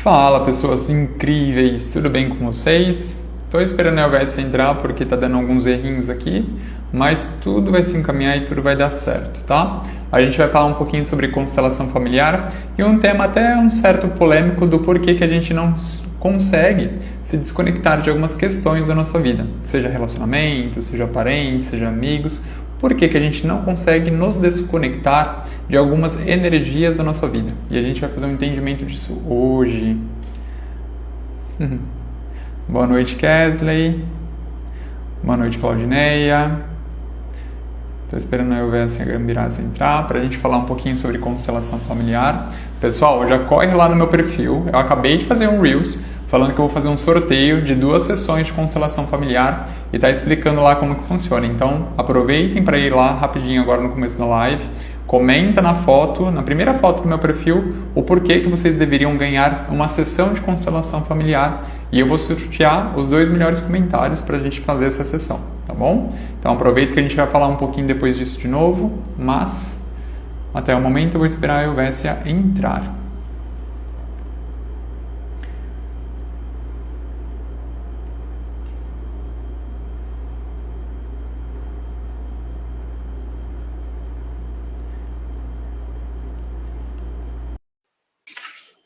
Fala, pessoas incríveis, tudo bem com vocês? Estou esperando a OBS entrar porque tá dando alguns errinhos aqui, mas tudo vai se encaminhar e tudo vai dar certo, tá? A gente vai falar um pouquinho sobre constelação familiar e um tema até um certo polêmico do porquê que a gente não consegue se desconectar de algumas questões da nossa vida, seja relacionamento, seja parentes, seja amigos. Por que que a gente não consegue nos desconectar de algumas energias da nossa vida? E a gente vai fazer um entendimento disso hoje. Boa noite, Kesley. Boa noite, Claudineia. Estou esperando a Elvésia Gambirazi entrar para a gente falar um pouquinho sobre constelação familiar. Pessoal, já corre lá no meu perfil. Eu acabei de fazer um Reels falando que eu vou fazer um sorteio de 2 sessões de constelação familiar e tá explicando lá como que funciona. Então, aproveitem para ir lá rapidinho agora no começo da live. Comenta na foto, na primeira foto do meu perfil, o porquê que vocês deveriam ganhar uma sessão de constelação familiar e eu vou sortear os 2 melhores comentários para a gente fazer essa sessão, tá bom? Então aproveita que a gente vai falar um pouquinho depois disso de novo, mas até o momento eu vou esperar a Elvésia entrar.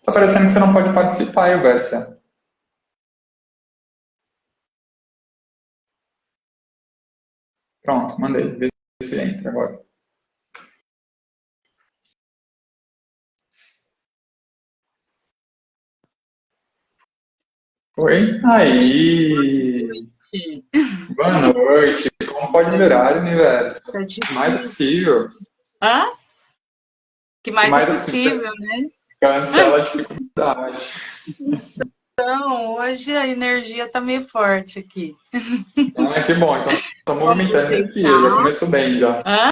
Tá parecendo que você não pode participar, Elvésia. Pronto, mandei. Vê se entra agora. Oi? Aí! Boa noite! Como pode melhorar o universo? Tá O mais é difícil. possível. Hã? Que O mais é mais é possível. possível, né? Cancela a dificuldade. Então, hoje a energia tá meio forte aqui. Ah, que bom. Então, estou Como movimentando você energia. Já está? começou bem, já. Hã?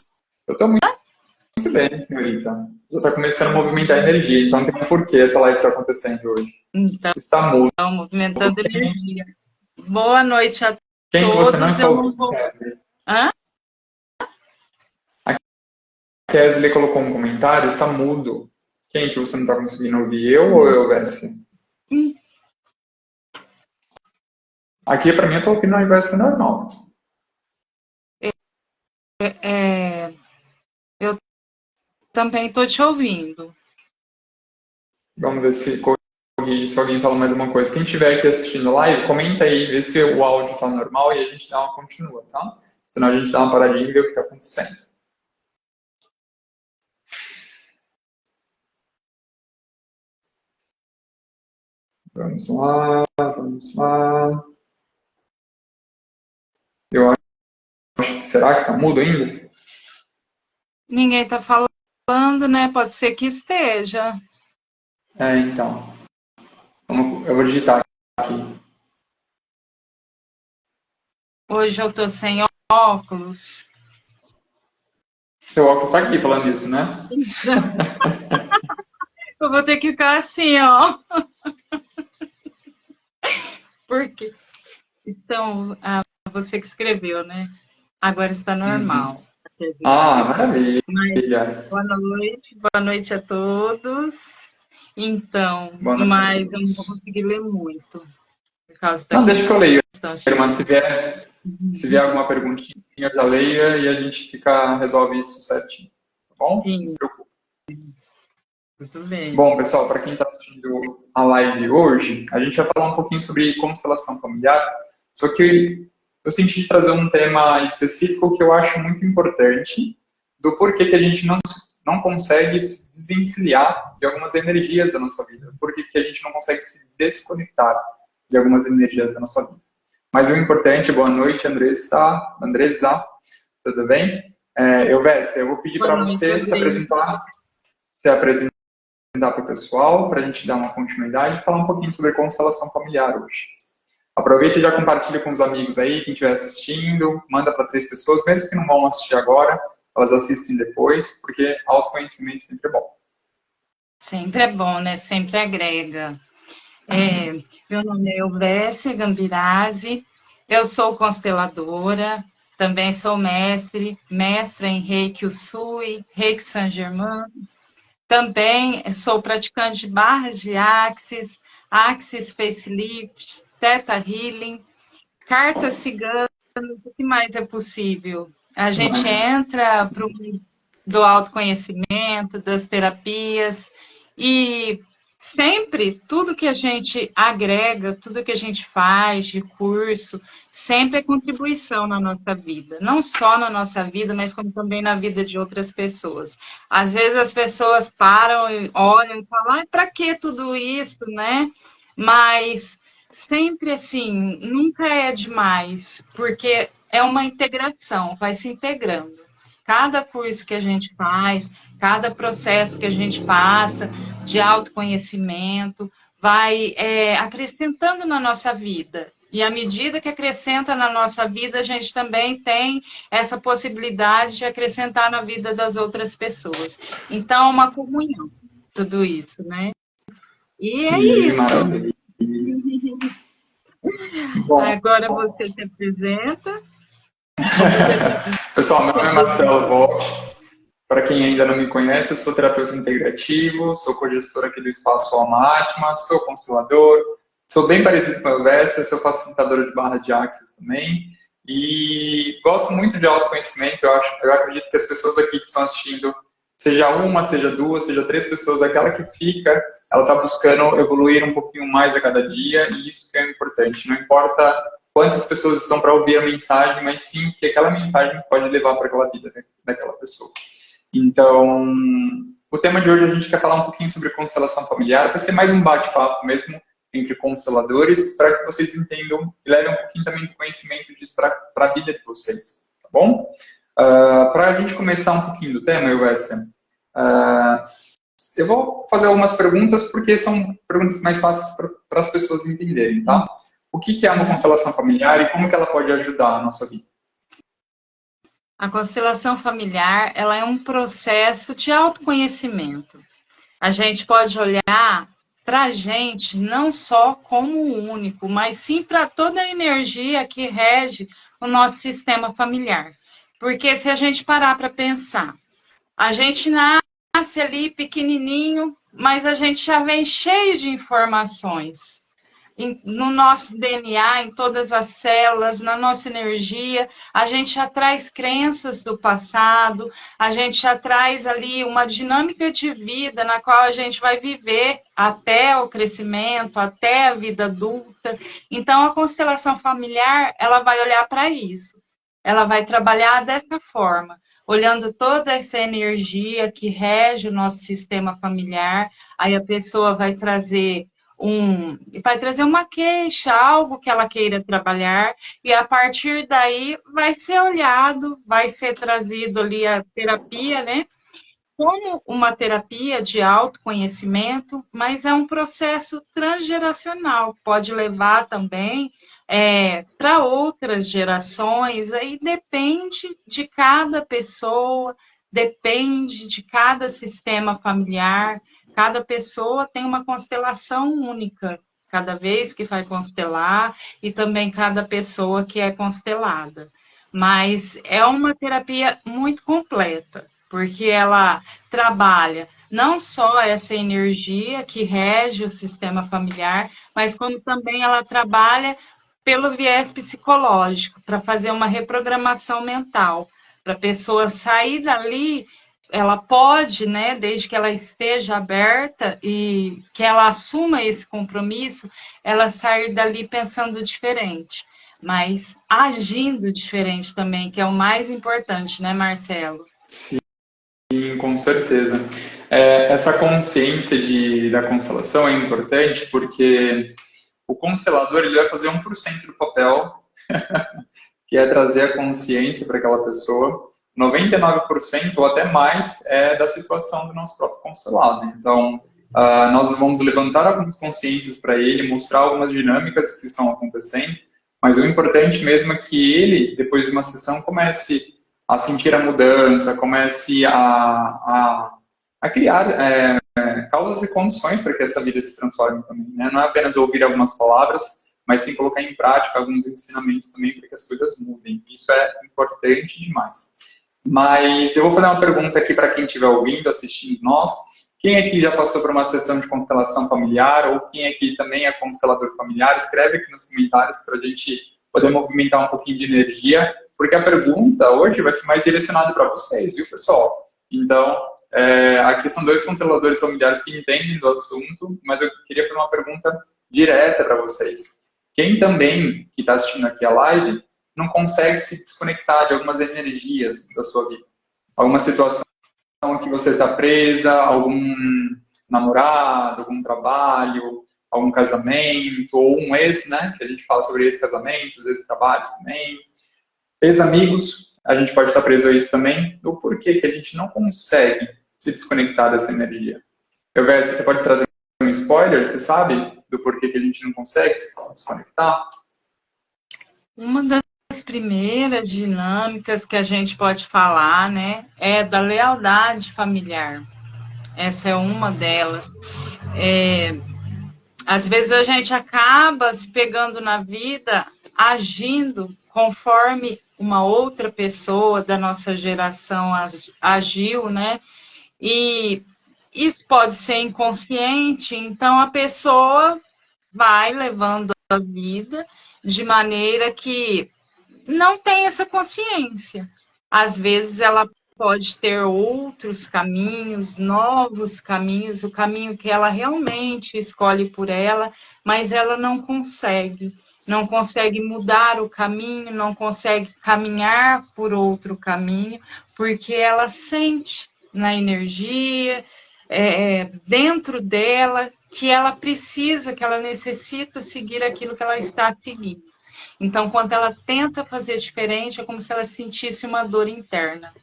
Eu estou muito bem, senhorita. Já está começando a movimentar energia. Então, tem um porquê essa live está acontecendo hoje. Então, Está mudo. movimentando energia. Boa noite a Quem que você não todos. está Eu não ouvindo, vou. Kesley? Hã? A Kesley colocou um comentário. Está mudo. Quem que você não está conseguindo ouvir? Eu ou eu, Bessie? Aqui, para mim, eu estou ouvindo a Bessie normal. É, eu também estou te ouvindo. Vamos ver se corrige, se alguém fala mais alguma coisa. Quem estiver aqui assistindo a live, comenta aí, vê se o áudio está normal e a gente dá uma continua, tá? Senão a gente dá uma paradinha e vê o que está acontecendo. Vamos lá, vamos lá. Eu acho que será que está mudo ainda? Ninguém está falando, né? Pode ser que esteja. Então. Eu vou digitar aqui. Hoje eu tô sem óculos. Seu óculos está aqui falando isso, né? Eu vou ter que ficar assim, ó. Porque então, você que escreveu, né? Agora está Uhum. normal. Ah, Mas maravilha. boa noite a todos. Então, Boa noite a mas eu não vou todos. conseguir ler muito, por causa da Não, deixa que eu leio, questão irmã. chegando. Se vier alguma perguntinha, eu já leia e a gente resolve isso certinho. Tá bom? Não se Sim, preocupe. muito bem. Bom, pessoal, para quem está assistindo a live hoje, a gente vai falar um pouquinho sobre constelação familiar, só que eu senti trazer um tema específico que eu acho muito importante, do porquê que a gente não consegue se desvencilhar de algumas energias da nossa vida, porquê que a gente não consegue se desconectar de algumas energias da nossa vida. Mas o importante, boa noite, Andressa, tudo bem? Elvésia, eu vou pedir Boa para noite, você Andrei. se apresentar para o pessoal, para a gente dar uma continuidade e falar um pouquinho sobre constelação familiar hoje. Aproveita e já compartilha com os amigos aí, quem estiver assistindo, manda para 3 pessoas, mesmo que não vão assistir agora, elas assistem depois, porque autoconhecimento sempre é bom. Sempre é bom, né? Sempre agrega. Meu nome é Elvésia Gambirazi, eu sou consteladora, também sou mestra em Reiki Usui, Reiki Saint Germain. Também sou praticante de barras de axis, Axis Facelift, Theta Healing, cartas ciganas, o que mais é possível? A gente entra para o mundo do autoconhecimento, das terapias, e sempre, tudo que a gente agrega, tudo que a gente faz de curso, sempre é contribuição na nossa vida. Não só na nossa vida, mas como também na vida de outras pessoas. Às vezes as pessoas param e olham e falam, ah, para que tudo isso, né? Mas sempre assim, nunca é demais, porque é uma integração, vai se integrando. Cada curso que a gente faz, cada processo que a gente passa de autoconhecimento, vai acrescentando na nossa vida. E à medida que acrescenta na nossa vida, a gente também tem essa possibilidade de acrescentar na vida das outras pessoas. Então, uma comunhão, tudo isso, né? E é Que isso. maravilha. Bom, Agora você se apresenta. pessoal, meu nome é Marcelo Bosch. Para quem ainda não me conhece, eu sou terapeuta integrativo, sou cogestor aqui do Espaço Alma Atma, sou constelador, sou bem parecido com a Elvésia, sou facilitador de barra de Axis também, e gosto muito de autoconhecimento. Eu acredito que as pessoas aqui que estão assistindo, seja uma, seja duas, seja três pessoas, aquela que fica, ela está buscando evoluir um pouquinho mais a cada dia, e isso que é importante. Não importa quantas pessoas estão para ouvir a mensagem, mas sim que aquela mensagem pode levar para aquela vida, né, daquela pessoa. Então, o tema de hoje a gente quer falar um pouquinho sobre constelação familiar, vai ser mais um bate-papo mesmo entre consteladores, para que vocês entendam e levem um pouquinho também do conhecimento disso para a vida de vocês, tá bom? Para a gente começar um pouquinho do tema, eu vou fazer algumas perguntas, porque são perguntas mais fáceis para as pessoas entenderem, tá? O que é uma constelação familiar e como que ela pode ajudar a nossa vida? A constelação familiar, ela é um processo de autoconhecimento. A gente pode olhar para a gente não só como único, mas sim para toda a energia que rege o nosso sistema familiar. Porque se a gente parar para pensar, a gente nasce ali pequenininho, mas a gente já vem cheio de informações no nosso DNA, em todas as células, na nossa energia, a gente já traz crenças do passado, a gente já traz ali uma dinâmica de vida na qual a gente vai viver até o crescimento, até a vida adulta. Então, a constelação familiar, ela vai olhar para isso. Ela vai trabalhar dessa forma, olhando toda essa energia que rege o nosso sistema familiar, aí a pessoa vai trazer uma queixa, algo que ela queira trabalhar, e a partir daí vai ser olhado, vai ser trazido ali a terapia, né? Como uma terapia de autoconhecimento, mas é um processo transgeracional, pode levar também para outras gerações, aí depende de cada pessoa, depende de cada sistema familiar, cada pessoa tem uma constelação única, cada vez que vai constelar, e também cada pessoa que é constelada. Mas é uma terapia muito completa, porque ela trabalha não só essa energia que rege o sistema familiar, mas como também ela trabalha pelo viés psicológico, para fazer uma reprogramação mental, para a pessoa sair dali. Ela pode, né, desde que ela esteja aberta e que ela assuma esse compromisso, ela sair dali pensando diferente, mas agindo diferente também, que é o mais importante, né, Marcelo? Sim, com certeza. Essa consciência da constelação é importante porque o constelador ele vai fazer 1% do papel, que é trazer a consciência para aquela pessoa. 99% ou até mais é da situação do nosso próprio constelado. Então, nós vamos levantar algumas consciências para ele, mostrar algumas dinâmicas que estão acontecendo, mas o importante mesmo é que ele, depois de uma sessão, comece a sentir a mudança, comece a criar causas e condições para que essa vida se transforme também, né? Não é apenas ouvir algumas palavras, mas sim colocar em prática alguns ensinamentos também para que as coisas mudem. Isso é importante demais. Mas eu vou fazer uma pergunta aqui para quem estiver ouvindo, assistindo nós, Quem aqui já passou por uma sessão de constelação familiar, ou quem aqui também é constelador familiar, escreve aqui nos comentários para a gente poder movimentar um pouquinho de energia, porque a pergunta hoje vai ser mais direcionada para vocês, viu, pessoal? Então, aqui são dois consteladores familiares que entendem do assunto, mas eu queria fazer uma pergunta direta para vocês. Quem também, que está assistindo aqui a live, não consegue se desconectar de algumas energias da sua vida? Alguma situação que você está presa, algum namorado, algum trabalho, algum casamento, ou um ex, né? Que a gente fala sobre ex-casamentos, ex-trabalhos também. Ex-amigos, a gente pode estar preso a isso também. O porquê que a gente não consegue se desconectar dessa energia? Você pode trazer um spoiler, você sabe do porquê que a gente não consegue se desconectar? Uma das primeiras dinâmicas que a gente pode falar, né, é da lealdade familiar. Essa é uma delas. Às vezes a gente acaba se pegando na vida agindo conforme uma outra pessoa da nossa geração agiu, né? E isso pode ser inconsciente, então a pessoa vai levando a vida de maneira que não tem essa consciência. Às vezes ela pode ter outros caminhos, novos caminhos, o caminho que ela realmente escolhe por ela, mas ela não consegue. Não consegue mudar o caminho, não consegue caminhar por outro caminho, porque ela sente na energia, dentro dela, que ela precisa, que ela necessita seguir aquilo que ela está seguindo. Então, quando ela tenta fazer diferente, é como se ela sentisse uma dor interna.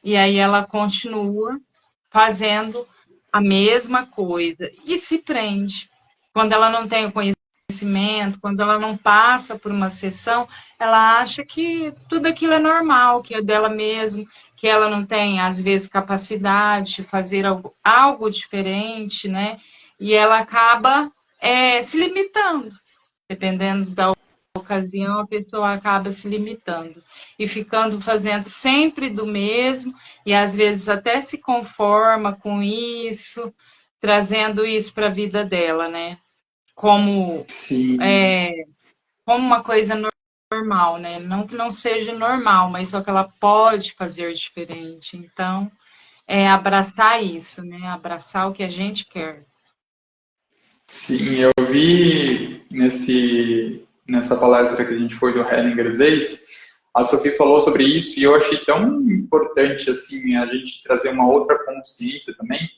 E aí ela continua fazendo a mesma coisa e se prende. Quando ela não tem o conhecimento, quando ela não passa por uma sessão, ela acha que tudo aquilo é normal, que é dela mesma, que ela não tem, às vezes, capacidade de fazer algo diferente, né? E ela acaba se limitando, dependendo da ocasião, a pessoa acaba se limitando e ficando fazendo sempre do mesmo e às vezes até se conforma com isso, trazendo isso para a vida dela, né? Como, como uma coisa normal, né? Não que não seja normal, mas só que ela pode fazer diferente. Então, é abraçar isso, né? Abraçar o que a gente quer. Sim, eu vi nessa palestra que a gente foi do Hellinger Days, a Sophie falou sobre isso e eu achei tão importante assim a gente trazer uma outra consciência também.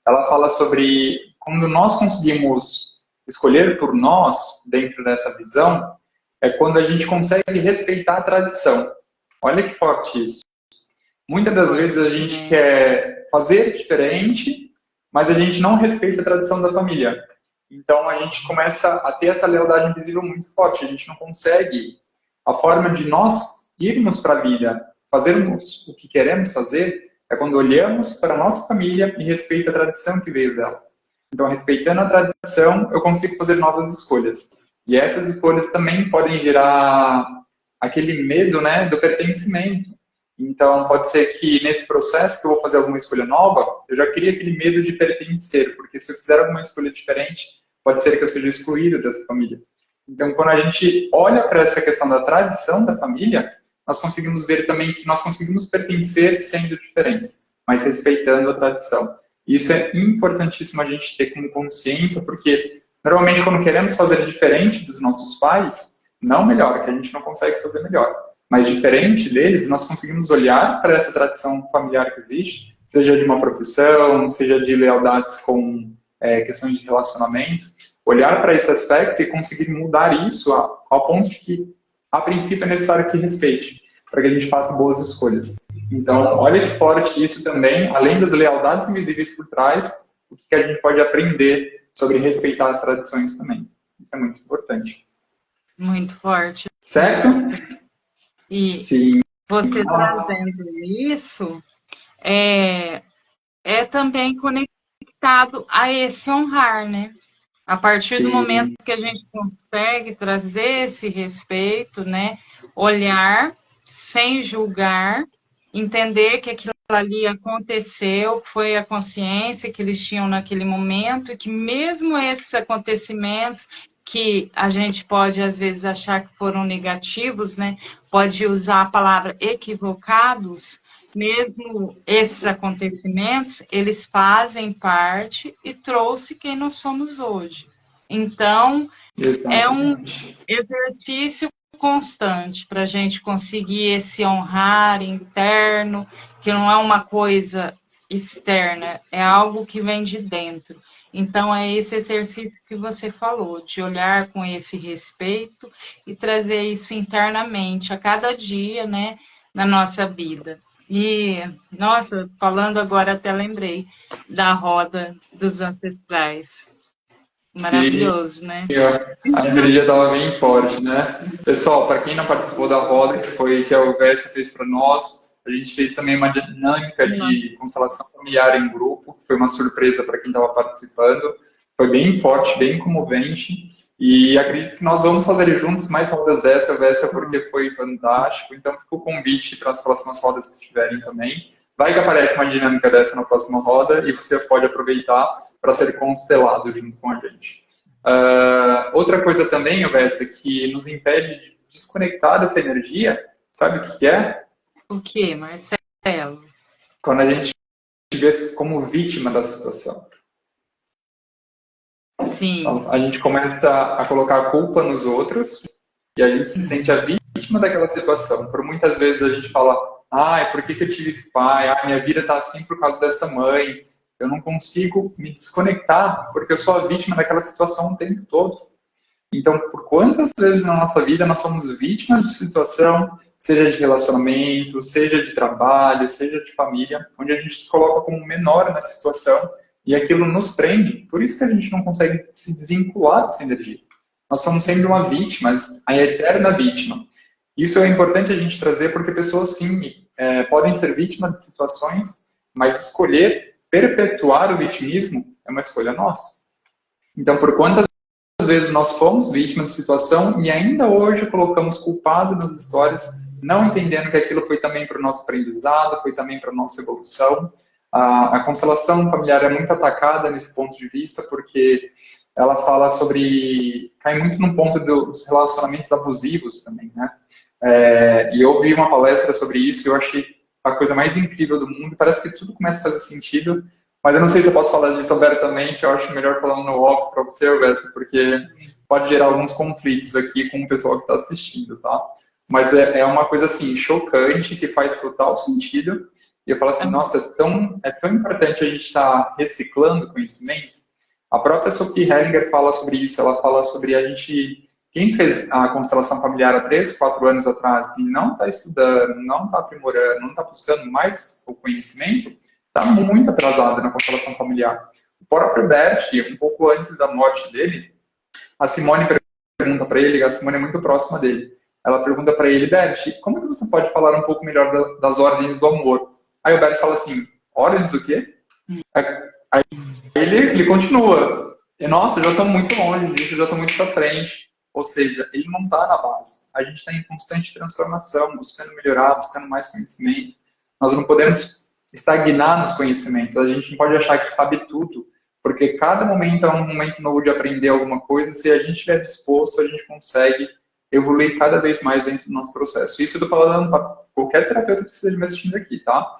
Ela fala sobre quando nós conseguimos escolher por nós dentro dessa visão, é quando a gente consegue respeitar a tradição. Olha que forte isso. Muitas das vezes a gente quer fazer diferente, mas a gente não respeita a tradição da família. Então a gente começa a ter essa lealdade invisível muito forte. A gente não consegue. A forma de nós irmos para a vida, fazermos o que queremos fazer, é quando olhamos para a nossa família e respeita a tradição que veio dela. Então, respeitando a tradição, eu consigo fazer novas escolhas. E essas escolhas também podem gerar aquele medo, né, do pertencimento. Então, pode ser que nesse processo que eu vou fazer alguma escolha nova, eu já crie aquele medo de pertencer, porque se eu fizer alguma escolha diferente, pode ser que eu seja excluído dessa família. Então, quando a gente olha para essa questão da tradição da família, nós conseguimos ver também que nós conseguimos pertencer sendo diferentes, mas respeitando a tradição. E isso é importantíssimo a gente ter como consciência, porque normalmente quando queremos fazer diferente dos nossos pais, não melhor, que a gente não consegue fazer melhor, mas diferente deles, nós conseguimos olhar para essa tradição familiar que existe, seja de uma profissão, seja de lealdades com questões de relacionamento, olhar para esse aspecto e conseguir mudar isso ao ponto de que, a princípio, é necessário que respeite, para que a gente faça boas escolhas. Então, olha que forte isso também, além das lealdades invisíveis por trás, o que a gente pode aprender sobre respeitar as tradições também. Isso é muito importante. Muito forte. Certo? E sim. Você trazendo isso é também conectado a esse honrar, né? A partir Sim. do momento que a gente consegue trazer esse respeito, né? Olhar sem julgar entender que aquilo ali aconteceu, foi a consciência que eles tinham naquele momento, e que mesmo esses acontecimentos que a gente pode às vezes achar que foram negativos, né? Pode usar a palavra equivocados, mesmo esses acontecimentos, eles fazem parte e trouxe quem nós somos hoje. Então, é um Exatamente. exercício constante para a gente conseguir esse honrar interno, que não é uma coisa externa, é algo que vem de dentro. Então, é esse exercício que você falou, de olhar com esse respeito e trazer isso internamente a cada dia, né, na nossa vida. E, nossa, falando agora, até lembrei da roda dos ancestrais. Sim, Maravilhoso, né? a energia estava bem forte, né? Pessoal, para quem não participou da roda, que a UVS fez para nós, a gente fez também uma dinâmica de constelação familiar em grupo, que foi uma surpresa para quem estava participando. Foi bem forte, bem comovente. E acredito que nós vamos fazer juntos mais rodas dessa, UVS, porque foi fantástico. Então, fica o convite para as próximas rodas que tiverem também. Vai que aparece uma dinâmica dessa na próxima roda e você pode aproveitar para ser constelado junto com a gente. Outra coisa também, Alvesta, que nos impede de desconectar dessa energia, sabe o que é? O que, Marcelo? Quando a gente se vê como vítima da situação. Sim. Então, a gente começa a colocar a culpa nos outros e a gente se sente a vítima daquela situação. Por muitas vezes a gente fala, por que eu tive esse pai? Minha vida está assim por causa dessa mãe. Eu não consigo me desconectar porque eu sou a vítima daquela situação o tempo todo. Então, por quantas vezes na nossa vida nós somos vítimas de situação, seja de relacionamento, seja de trabalho, seja de família, onde a gente se coloca como menor na situação e aquilo nos prende. Por isso que a gente não consegue se desvincular dessa energia. Nós somos sempre uma vítima, a eterna vítima. Isso é importante a gente trazer porque pessoas, sim, podem ser vítimas de situações, mas escolher perpetuar o vitimismo é uma escolha nossa. Então, por quantas vezes nós fomos vítimas de situação e ainda hoje colocamos culpado nas histórias, não entendendo que aquilo foi também para o nosso aprendizado, foi também para a nossa evolução. A constelação familiar é muito atacada nesse ponto de vista, porque ela fala sobre... cai muito no ponto dos relacionamentos abusivos também, né? E eu ouvi uma palestra sobre isso e eu achei a coisa mais incrível do mundo. Parece que tudo começa a fazer sentido, mas eu não sei se eu posso falar disso abertamente. Eu acho melhor falando no off para você, Alvesta, porque pode gerar alguns conflitos aqui com o pessoal que está assistindo, tá? Mas é uma coisa, assim, chocante, que faz total sentido. E eu falo assim, nossa, é tão importante a gente estar reciclando conhecimento. A própria Sophie Hellinger fala sobre isso. Ela fala sobre a gente... Quem fez a constelação familiar há 3, 4 anos atrás e não está estudando, não está aprimorando, não está buscando mais o conhecimento, está muito atrasado na constelação familiar. O próprio Bert, um pouco antes da morte dele, a Simone pergunta para ele, a Simone é muito próxima dele, ela pergunta para ele, Bert, como que você pode falar um pouco melhor das ordens do amor? Aí o Bert fala assim, ordens do quê? Aí ele continua, e nossa, eu já estou muito longe disso, eu já estou muito para frente. Ou seja, ele não está na base. A gente está em constante transformação, buscando melhorar, buscando mais conhecimento. Nós não podemos estagnar nos conhecimentos. A gente não pode achar que sabe tudo, porque cada momento é um momento novo de aprender alguma coisa. Se a gente estiver disposto, a gente consegue evoluir cada vez mais dentro do nosso processo. Isso eu estou falando para qualquer terapeuta que esteja me assistindo aqui, tá?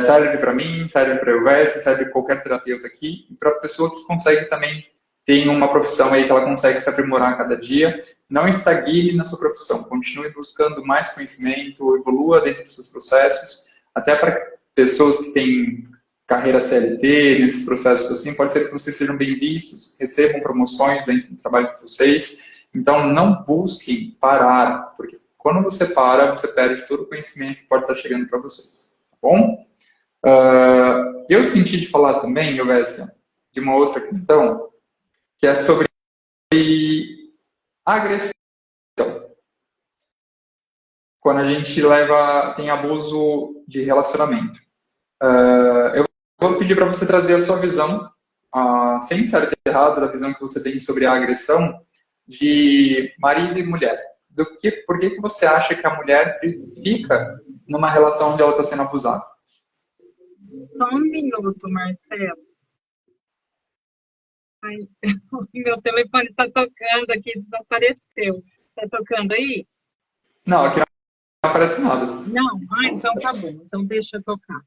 Serve para mim, serve para o UVS, serve para qualquer terapeuta aqui, e para a pessoa que consegue também tem uma profissão aí que ela consegue se aprimorar a cada dia. Não estagne na sua profissão, continue buscando mais conhecimento, evolua dentro dos seus processos, até para pessoas que têm carreira CLT, nesses processos assim, pode ser que vocês sejam bem vistos, recebam promoções dentro do trabalho de vocês. Então, não busquem parar, porque quando você para, você perde todo o conhecimento que pode estar chegando para vocês, tá bom? Eu senti de falar também, Yovessia, de uma outra questão, que é sobre agressão. Quando a gente tem abuso de relacionamento. Eu vou pedir para você trazer a sua visão, sem ser errado, da visão que você tem sobre a agressão de marido e mulher. Por que você acha que a mulher fica numa relação onde ela está sendo abusada. Só um minuto, Marcelo. Ai, meu telefone está tocando aqui, desapareceu. Está tocando aí? Não, aqui não aparece nada. Não? Ah, então tá bom. Então deixa eu tocar.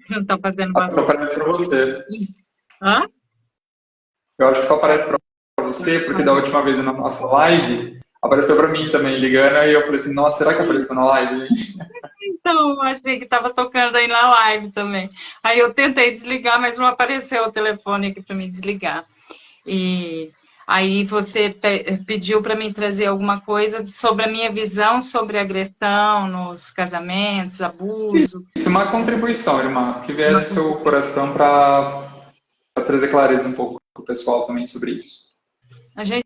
Não tá fazendo Só barulho. aparece para você. Hã? Eu acho que só aparece para você, porque da última vez na nossa live, apareceu para mim também ligando, e eu falei assim, nossa, será que apareceu na live? Então, achei que estava tocando aí na live também. Aí eu tentei desligar, mas não apareceu o telefone aqui para mim desligar. E aí você pediu para mim trazer alguma coisa sobre a minha visão sobre agressão nos casamentos, abuso. Isso é uma contribuição, irmã, que vier do seu coração para trazer clareza um pouco para o pessoal também sobre isso. A gente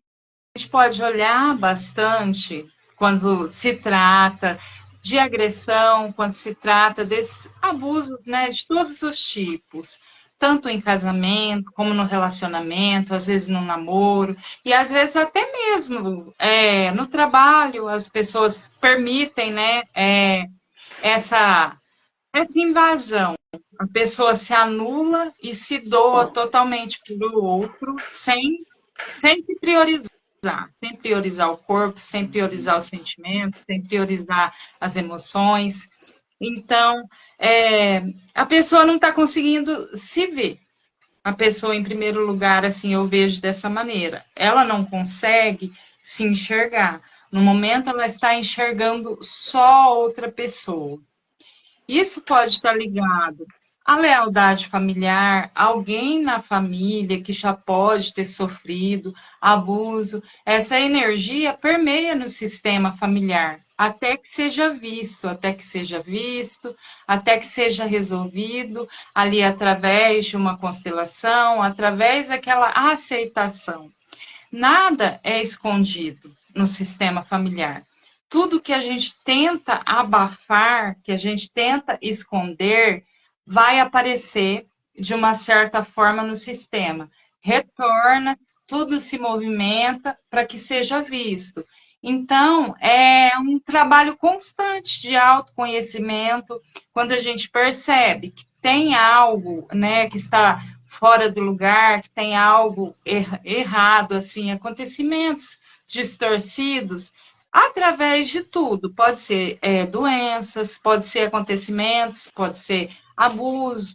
pode olhar bastante quando se trata de agressão, quando se trata desses abusos, né, de todos os tipos, tanto em casamento, como no relacionamento, às vezes no namoro, e às vezes até mesmo no trabalho, as pessoas permitem, né, essa, essa invasão. A pessoa se anula e se doa totalmente para o outro, sem se priorizar. Sem priorizar o corpo, sem priorizar os sentimentos, sem priorizar as emoções. Então, a pessoa não está conseguindo se ver. A pessoa, em primeiro lugar, assim, eu vejo dessa maneira. Ela não consegue se enxergar. No momento, ela está enxergando só outra pessoa. Isso pode estar ligado à lealdade familiar, alguém na família que já pode ter sofrido abuso. Essa energia permeia no sistema familiar, até que seja visto, até que seja resolvido ali através de uma constelação, através daquela aceitação. Nada é escondido no sistema familiar. Tudo que a gente tenta abafar, que a gente tenta esconder, vai aparecer de uma certa forma no sistema. Retorna, tudo se movimenta para que seja visto. Então, é um trabalho constante de autoconhecimento, quando a gente percebe que tem algo, né, que está fora do lugar, que tem algo errado, assim, acontecimentos distorcidos, através de tudo. Pode ser doenças, pode ser acontecimentos, pode ser abuso,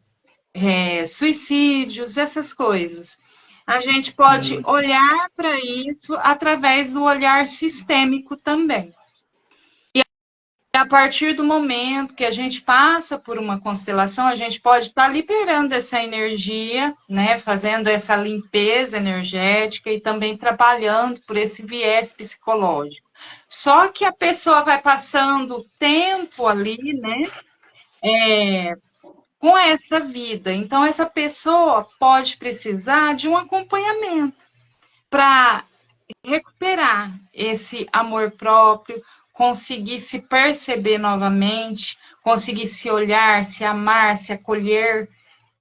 suicídios, essas coisas. A gente pode olhar para isso através do olhar sistêmico também. E a partir do momento que a gente passa por uma constelação, a gente pode estar liberando essa energia, né, fazendo essa limpeza energética e também trabalhando por esse viés psicológico. Só que a pessoa vai passando tempo ali, né, com essa vida. Então, essa pessoa pode precisar de um acompanhamento para recuperar esse amor próprio, conseguir se perceber novamente, conseguir se olhar, se amar, se acolher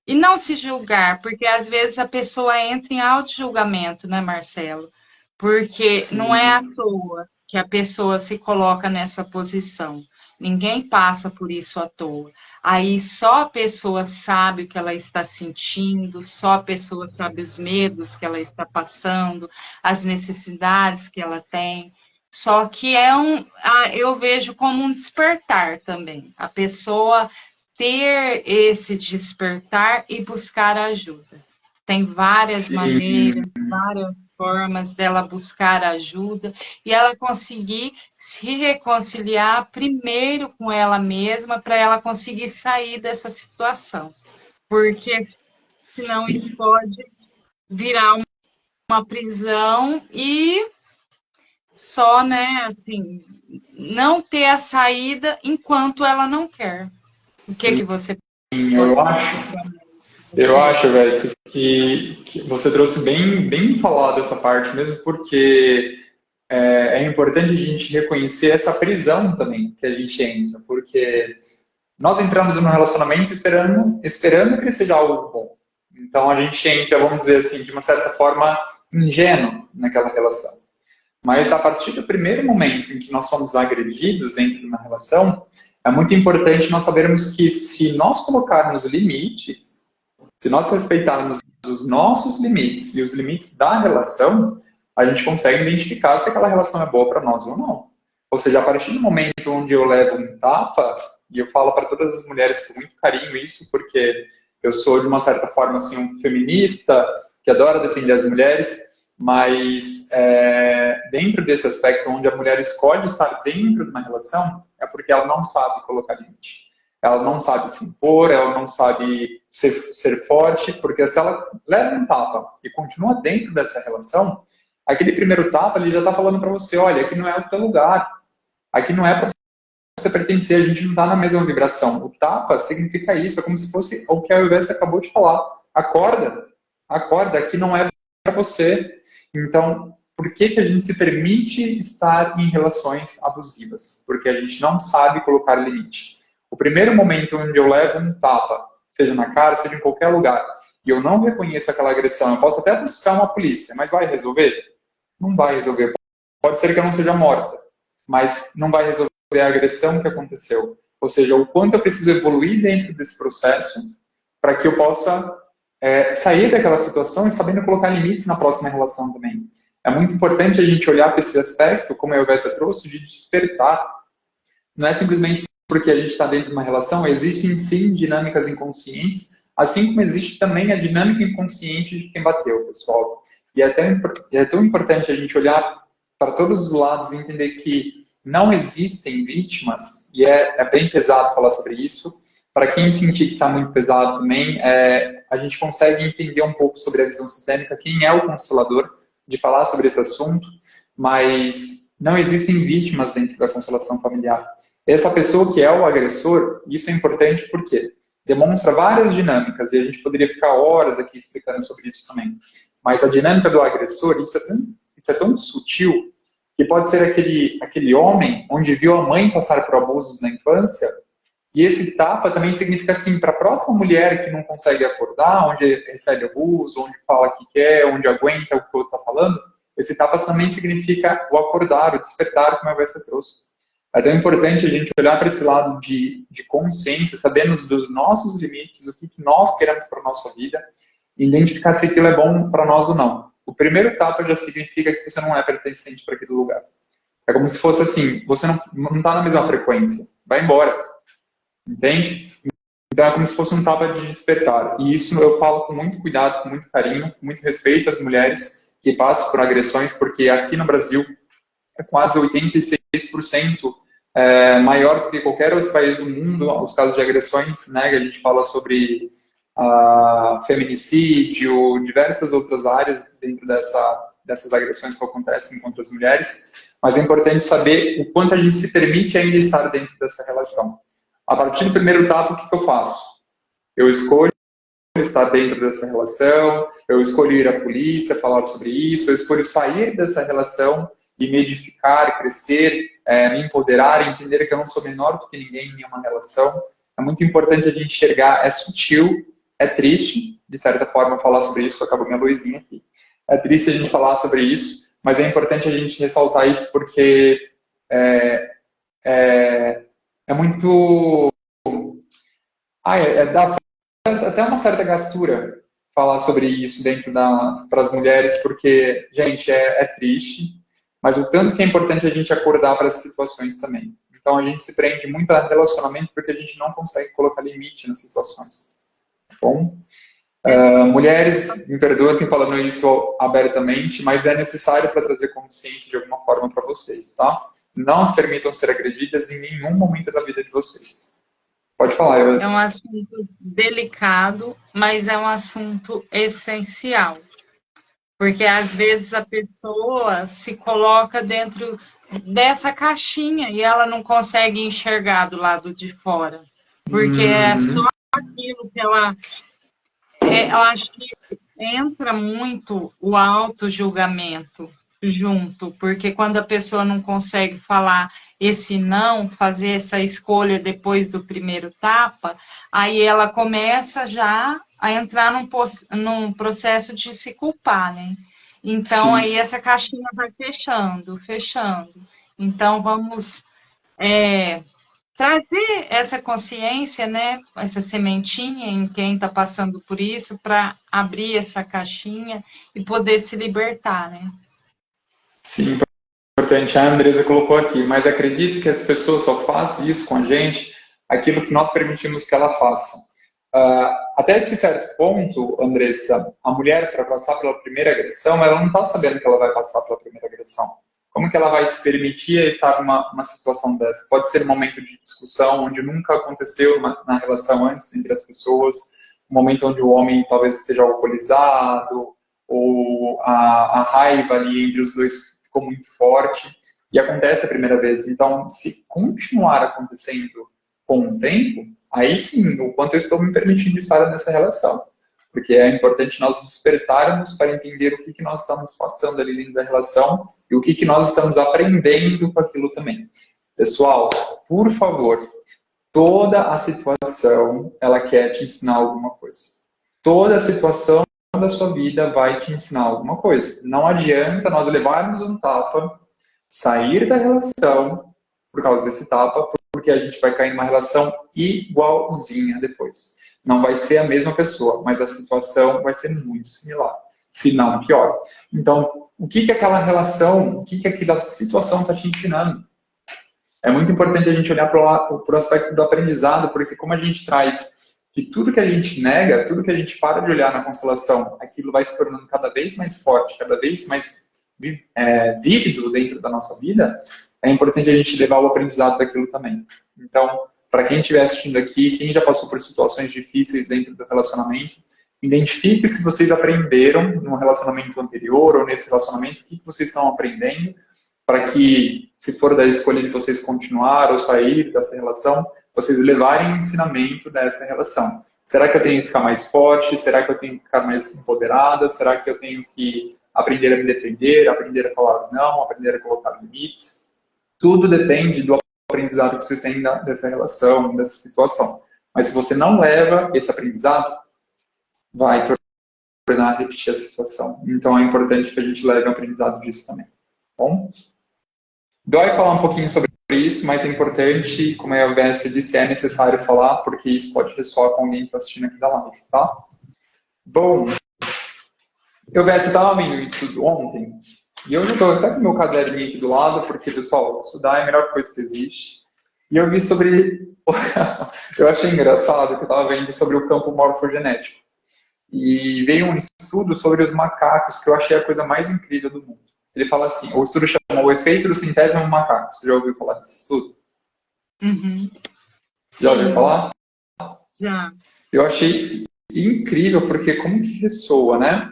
e não se julgar, porque às vezes a pessoa entra em auto-julgamento, né, Marcelo? Porque Sim. Não é à toa que a pessoa se coloca nessa posição. Ninguém passa por isso à toa. Aí só a pessoa sabe o que ela está sentindo, só a pessoa sabe os medos que ela está passando, as necessidades que ela tem. Só que eu vejo como um despertar também. A pessoa ter esse despertar e buscar ajuda. Tem várias maneiras, várias formas dela buscar ajuda e ela conseguir se reconciliar primeiro com ela mesma para ela conseguir sair dessa situação. Porque senão isso pode virar uma prisão e só, né, assim, não ter a saída enquanto ela não quer. O que você eu acho, Vessi, que você trouxe bem falado essa parte mesmo, porque é importante a gente reconhecer essa prisão também que a gente entra, porque nós entramos num relacionamento esperando que ele seja algo bom. Então a gente entra, vamos dizer assim, de uma certa forma ingênuo naquela relação. Mas a partir do primeiro momento em que nós somos agredidos dentro de uma relação, é muito importante nós sabermos que se nós colocarmos limites, se nós respeitarmos os nossos limites e os limites da relação, a gente consegue identificar se aquela relação é boa para nós ou não. Ou seja, a partir do momento onde eu levo um tapa, e eu falo para todas as mulheres com muito carinho isso, porque eu sou, de uma certa forma, assim, um feminista que adora defender as mulheres, mas dentro desse aspecto onde a mulher escolhe estar dentro de uma relação, é porque ela não sabe colocar limite. Ela não sabe se impor, ela não sabe ser forte, porque se ela leva um tapa e continua dentro dessa relação, aquele primeiro tapa ele já está falando para você, olha, aqui não é o teu lugar, aqui não é para você pertencer, a gente não está na mesma vibração. O tapa significa isso, é como se fosse o que a Ayurveda acabou de falar. Acorda, acorda, aqui não é para você. Então, por que a gente se permite estar em relações abusivas? Porque a gente não sabe colocar limite. O primeiro momento onde eu levo um tapa, seja na cara, seja em qualquer lugar, e eu não reconheço aquela agressão, eu posso até buscar uma polícia, mas vai resolver? Não vai resolver. Pode ser que eu não seja morta, mas não vai resolver a agressão que aconteceu. Ou seja, o quanto eu preciso evoluir dentro desse processo para que eu possa sair daquela situação e sabendo colocar limites na próxima relação também. É muito importante a gente olhar para esse aspecto, como a Ayurveda trouxe, de despertar. Não é simplesmente porque a gente está dentro de uma relação, existem sim dinâmicas inconscientes, assim como existe também a dinâmica inconsciente de quem bateu, pessoal. E é tão importante a gente olhar para todos os lados e entender que não existem vítimas, e é bem pesado falar sobre isso. Para quem sentir que está muito pesado também, a gente consegue entender um pouco sobre a visão sistêmica, quem é o constelador, de falar sobre esse assunto, mas não existem vítimas dentro da constelação familiar. Essa pessoa que é o agressor, isso é importante porque demonstra várias dinâmicas, e a gente poderia ficar horas aqui explicando sobre isso também. Mas a dinâmica do agressor, isso é tão sutil, que pode ser aquele homem onde viu a mãe passar por abusos na infância. E esse tapa também significa assim, para a próxima mulher que não consegue acordar, onde recebe abuso, onde fala que quer, onde aguenta o que o outro está falando, esse tapa também significa o acordar, o despertar, como a Vessa trouxe. É tão importante a gente olhar para esse lado de consciência, sabendo dos nossos limites, o que nós queremos para a nossa vida, e identificar se aquilo é bom para nós ou não. O primeiro tapa já significa que você não é pertencente para aquele lugar. É como se fosse assim, você não está na mesma frequência, vai embora. Entende? Então é como se fosse um tapa de despertar. E isso eu falo com muito cuidado, com muito carinho, com muito respeito às mulheres que passam por agressões, porque aqui no Brasil é quase 86% maior do que qualquer outro país do mundo, os casos de agressões, né? A gente fala sobre feminicídio, diversas outras áreas dentro dessas agressões que acontecem contra as mulheres, mas é importante saber o quanto a gente se permite ainda estar dentro dessa relação. A partir do primeiro tapa, o que eu faço? Eu escolho estar dentro dessa relação, eu escolho ir à polícia, falar sobre isso, eu escolho sair dessa relação e me edificar, crescer, me empoderar, entender que eu não sou menor do que ninguém em uma relação. É muito importante a gente enxergar, é sutil, é triste, de certa forma, falar sobre isso, acabou minha luzinha aqui. É triste a gente falar sobre isso, mas é importante a gente ressaltar isso porque é muito... dá até uma certa gastura falar sobre isso dentro para as mulheres, porque, gente, é triste, mas o tanto que é importante a gente acordar para essas situações também. Então, a gente se prende muito a relacionamento porque a gente não consegue colocar limite nas situações. Tá bom? Mulheres, me perdoem falando isso abertamente, mas é necessário para trazer consciência de alguma forma para vocês, tá? Não se permitam ser agredidas em nenhum momento da vida de vocês. Pode falar, Elas. É um assunto delicado, mas é um assunto essencial. Porque às vezes a pessoa se coloca dentro dessa caixinha e ela não consegue enxergar do lado de fora. Porque é só aquilo que ela... eu acho que entra muito o auto-julgamento junto, porque quando a pessoa não consegue falar esse não, fazer essa escolha depois do primeiro tapa, aí ela começa já a entrar num processo de se culpar, né? Então, Sim. aí essa caixinha vai fechando. Então, vamos trazer essa consciência, né, essa sementinha em quem está passando por isso, para abrir essa caixinha e poder se libertar, né? Sim, importante. A Andresa colocou aqui, mas acredito que as pessoas só fazem isso com a gente, aquilo que nós permitimos que ela faça. Até esse certo ponto, Andressa, a mulher, para passar pela primeira agressão, ela não está sabendo que ela vai passar pela primeira agressão. Como que ela vai se permitir estar numa situação dessa? Pode ser um momento de discussão onde nunca aconteceu na relação antes entre as pessoas, um momento onde o homem talvez esteja alcoolizado, ou a raiva ali entre os dois ficou muito forte, e acontece a primeira vez. Então, se continuar acontecendo com o tempo, aí sim, o quanto eu estou me permitindo estar nessa relação. Porque é importante nós despertarmos para entender o que nós estamos passando ali dentro da relação e o que nós estamos aprendendo com aquilo também. Pessoal, por favor, toda a situação, ela quer te ensinar alguma coisa. Toda a situação da sua vida vai te ensinar alguma coisa. Não adianta nós levarmos um tapa, sair da relação por causa desse tapa, porque a gente vai cair numa relação igualzinha depois. Não vai ser a mesma pessoa, mas a situação vai ser muito similar, se não pior. Então, o que aquela relação, o que aquela situação está te ensinando? É muito importante a gente olhar para o aspecto do aprendizado, porque como a gente traz que tudo que a gente nega, tudo que a gente para de olhar na constelação, aquilo vai se tornando cada vez mais forte, cada vez mais vívido dentro da nossa vida, é importante a gente levar o aprendizado daquilo também. Então, para quem estiver assistindo aqui, quem já passou por situações difíceis dentro do relacionamento, identifique se vocês aprenderam no relacionamento anterior ou nesse relacionamento, o que vocês estão aprendendo, para que, se for da escolha de vocês continuar ou sair dessa relação, vocês levarem o ensinamento dessa relação. Será que eu tenho que ficar mais forte? Será que eu tenho que ficar mais empoderada? Será que eu tenho que aprender a me defender, aprender a falar não, aprender a colocar limites? Tudo depende do aprendizado que você tem dessa relação, dessa situação. Mas se você não leva esse aprendizado, vai tornar a repetir a situação. Então é importante que a gente leve o aprendizado disso também. Bom? Dói falar um pouquinho sobre isso, mas é importante, como a UBS disse, é necessário falar, porque isso pode ressoar com alguém que está assistindo aqui da live, tá? Bom, UBS estava vendo isso tudo ontem, e eu já estou até com o meu caderninho aqui do lado, porque, pessoal, estudar é a melhor coisa que existe. E eu vi sobre... eu achei engraçado que eu estava vendo sobre o campo morfogenético. E veio um estudo sobre os macacos, que eu achei a coisa mais incrível do mundo. Ele fala assim, o estudo chama O Efeito do Centésimo Macaco. Você já ouviu falar desse estudo? Uhum. Já ouviu falar? Já. Eu achei incrível, porque como que ressoa, né?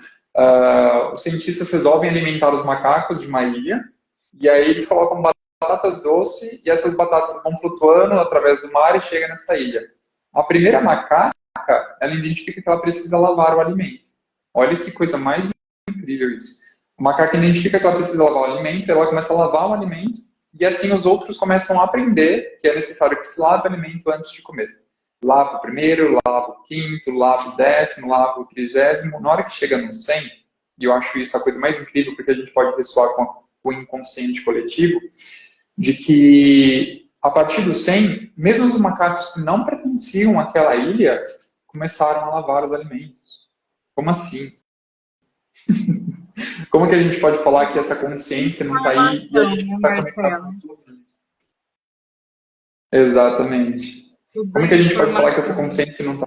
Os cientistas resolvem alimentar os macacos de uma ilha, e aí eles colocam batatas doces, e essas batatas vão flutuando através do mar e chegam nessa ilha. A primeira macaca, ela identifica que ela precisa lavar o alimento. Olha que coisa mais incrível isso. A macaca identifica que ela precisa lavar o alimento, ela começa a lavar o alimento, e assim os outros começam a aprender que é necessário que se lave o alimento antes de comer. Lava o primeiro, lava o quinto, lava o 10º, lava o 30º. Na hora que chega no 100, e eu acho isso a coisa mais incrível, porque a gente pode ressoar com o inconsciente coletivo, de que a partir do 100, mesmo os macacos que não pertenciam àquela ilha, começaram a lavar os alimentos. Como assim? Como que a gente pode falar que essa consciência não está aí e a gente está conectado com tudo? Exatamente. Como que a gente pode falar que essa consciência não está?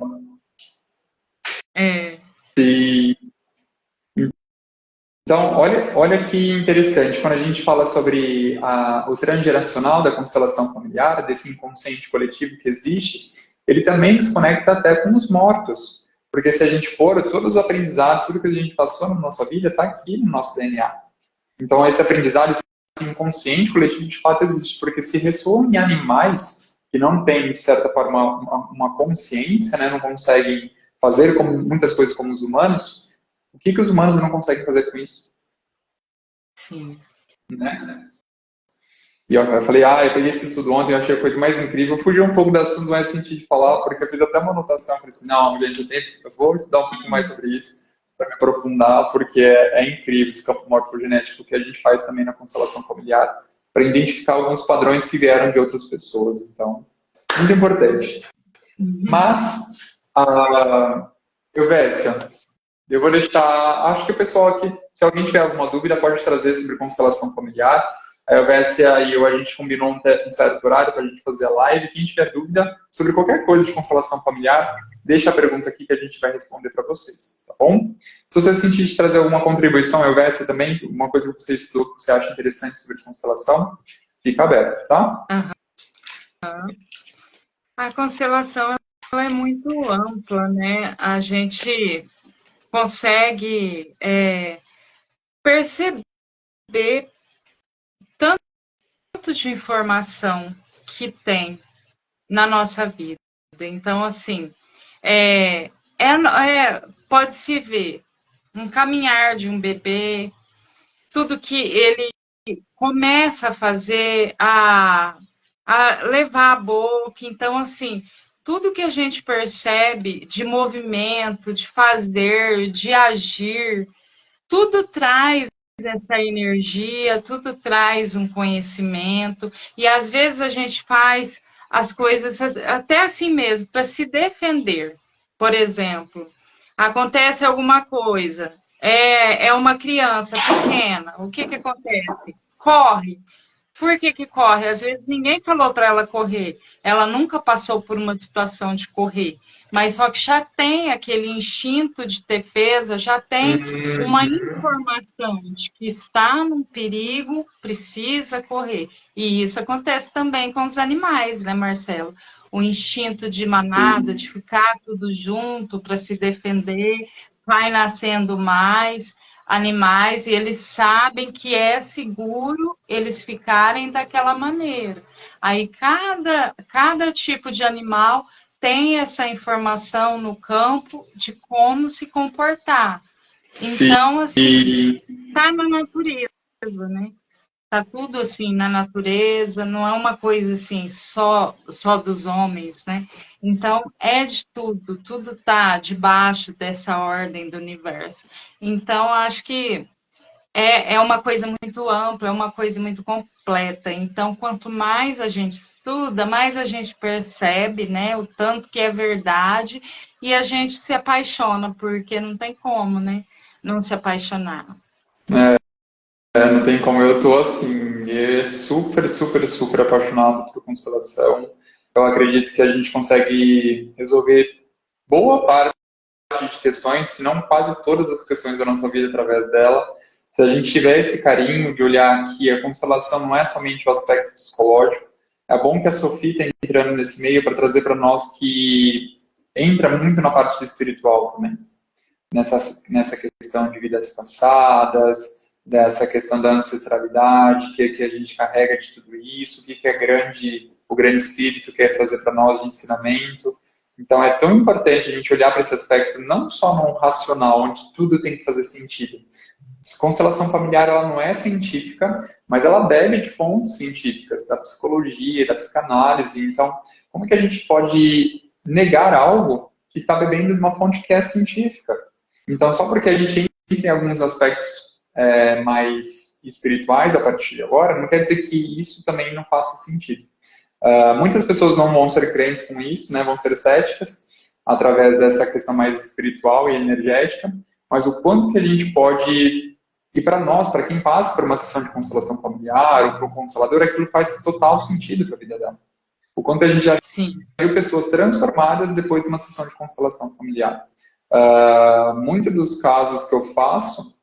Então, olha que interessante, quando a gente fala sobre o transgeracional da constelação familiar, desse inconsciente coletivo que existe, ele também nos conecta até com os mortos. Porque se a gente for, todos os aprendizados, tudo que a gente passou na nossa vida está aqui no nosso DNA. Então, esse aprendizado, esse inconsciente coletivo, de fato existe. Porque se ressoam em animais que não têm, de certa forma, uma consciência, né, não conseguem fazer muitas coisas como os humanos, o que os humanos não conseguem fazer com isso? Sim. Né? E eu falei, eu peguei esse estudo ontem, eu achei a coisa mais incrível. Eu fugi um pouco do assunto, mas senti de falar, porque eu fiz até uma anotação, falei assim, não, gente, eu vou estudar um pouco mais sobre isso, para me aprofundar, porque é incrível esse campo morfogenético que a gente faz também na constelação familiar, para identificar alguns padrões que vieram de outras pessoas. Então, Muito importante. Mas, Elvésia, eu vou deixar... Acho que o pessoal aqui, se alguém tiver alguma dúvida, pode trazer sobre constelação familiar. A Elvésia e eu, a gente combinou um certo horário para a gente fazer a live. Quem tiver dúvida sobre qualquer coisa de constelação familiar, deixa a pergunta aqui que a gente vai responder para vocês, tá bom? Se você sentir de trazer alguma contribuição, Elvésia, também, uma coisa que você estudou que você acha interessante sobre constelação, fica aberto, tá? A constelação ela é muito ampla, né? A gente consegue perceber tanto de informação que tem na nossa vida. Então, assim, pode-se ver um caminhar de um bebê, tudo que ele começa a fazer, a levar a boca. Então, assim, tudo que a gente percebe de movimento, de fazer, de agir, tudo traz essa energia, tudo traz um conhecimento, e às vezes a gente faz as coisas até assim mesmo, para se defender. Por exemplo, acontece alguma coisa, é uma criança pequena, o que acontece? Corre. Por que corre? Às vezes ninguém falou para ela correr. Ela nunca passou por uma situação de correr. Mas só que já tem aquele instinto de defesa, já tem uma informação de que está num perigo, precisa correr. E isso acontece também com os animais, né, Marcelo? O instinto de manada, de ficar tudo junto para se defender, vai nascendo mais animais e eles sabem que é seguro eles ficarem daquela maneira. Aí cada tipo de animal tem essa informação no campo de como se comportar. Então, assim, está na natureza, né? Está tudo assim na natureza, não é uma coisa assim só dos homens, né? Então é de tudo, tudo está debaixo dessa ordem do universo. Então acho que é uma coisa muito ampla, é uma coisa muito completa. Então quanto mais a gente estuda, mais a gente percebe, né, o tanto que é verdade e a gente se apaixona, porque não tem como, né, não se apaixonar. Não tem como, eu tô assim, super, super, super apaixonado por constelação. Eu acredito que a gente consegue resolver boa parte de questões, se não quase todas as questões da nossa vida através dela. Se a gente tiver esse carinho de olhar que a constelação não é somente o aspecto psicológico, é bom que a Sofia está entrando nesse meio para trazer para nós que entra muito na parte espiritual também. Nessa questão de vidas passadas, dessa questão da ancestralidade, que a gente carrega de tudo isso, o que o grande espírito quer trazer para nós de ensinamento. Então é tão importante a gente olhar para esse aspecto não só no racional, onde tudo tem que fazer sentido. Constelação familiar ela não é científica, mas ela bebe de fontes científicas, da psicologia, da psicanálise. Então, como que a gente pode negar algo que está bebendo de uma fonte que é científica? Então, só porque a gente entra em alguns aspectos mais espirituais a partir de agora, não quer dizer que isso também não faça sentido. Muitas pessoas não vão ser crentes com isso, né, vão ser céticas, através dessa questão mais espiritual e energética, mas o quanto que a gente pode, e para nós, para quem passa por uma sessão de constelação familiar ou para um constelador, aquilo faz total sentido para a vida dela. O quanto a gente já viu pessoas transformadas depois de uma sessão de constelação familiar. Muitos dos casos que eu faço,